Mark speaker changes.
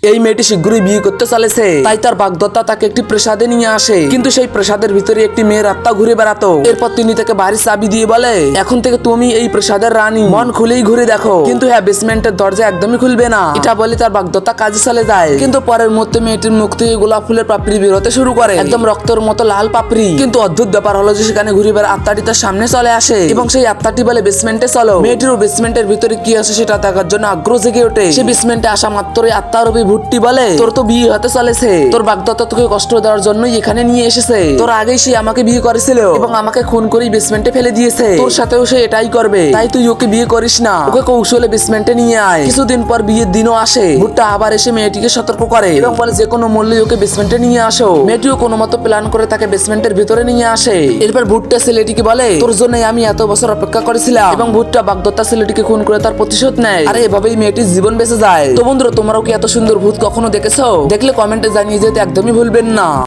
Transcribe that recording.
Speaker 1: এই মেয়েটি শীঘ্রই বিয়ে করতে চলেছে, তাই তার বাগদত্তা তাকে একটি প্রাসাদে নিয়ে আসে। কিন্তু সেই প্রাসাদের ভিতরে একটি মেয়ের আত্মা ঘুরে বেড়াতো। এরপর তিনি তাকে বাড়ির চাবি দিয়ে বলে, এখন থেকে তুমি এই প্রাসাদের রানী, মন খুলেই ঘুরে দেখো, কিন্তু হ্যাঁ, বেসমেন্টের দরজা একদমই খুলবে না। এটা বলে তার বাগদত্তা কাজে চলে যায়। কিন্তু পরের মুহূর্তে মেয়েটির মুখ থেকে গোলাপ ফুলের পাপড়ি বেরোতে শুরু করে, একদম রক্তের মতো লাল পাপড়ি। কিন্তু অদ্ভুত ব্যাপার হলো যে সেখানে ঘুরে বেড়া আত্মাটি তার সামনে চলে আসে এবং সেই আত্মাটি বলে, বেসমেন্টে চলো। মেয়েটিরও বেসমেন্টের ভিতরে কি আছে সেটা দেখার জন্য আগ্রহ জেগে ওঠে। সে বেসমেন্টে আসা মাত্রই আত্মারূপী ভূতটি বলে, তোর তো বিয়ে হতে চলেছে, তোর বাগদত্তা তোকে কষ্ট দেওয়ার জন্যই এখানে নিয়ে এসেছে। তোর আগেই সে আমাকে বিয়ে করেছিল এবং আমাকে খুন করেই বেসমেন্টে ফেলে দিয়েছে। তোর সাথেও সে এটাই করবে, তাই তুই ওকে বিয়ে করিস না, ওকে কৌশলে বেসমেন্টে নিয়ে আয়। কিছুদিন পর বিয়ের দিনও আসে। ভূতটা আবার এসে মেয়েটিকে সতর্ক করে এবং বলে, যে কোনো মূল্যে ওকে বেসমেন্টে নিয়ে আসো। মেয়েটিও কোনো মতো প্ল্যান করে তাকে বেসমেন্টের ভিতরে নিয়ে আসে। এরপর ভূতটা ছেলেটিকে বলে, তোর জন্যই আমি এত বছর অপেক্ষা করেছিলাম। এবং ভূতটা বাগদত্তা ছেলেটিকে খুন করে তার প্রতিশোধ নেয়। আর এভাবেই মেয়েটির জীবন বেঁচে যায়। তো বন্ধুরা, তোমরাও কি এত সুন্দর ভূত কখনো দেখেছো? দেখলে কমেন্টে জানিয়ে যেতে একদমই ভুলবেন না।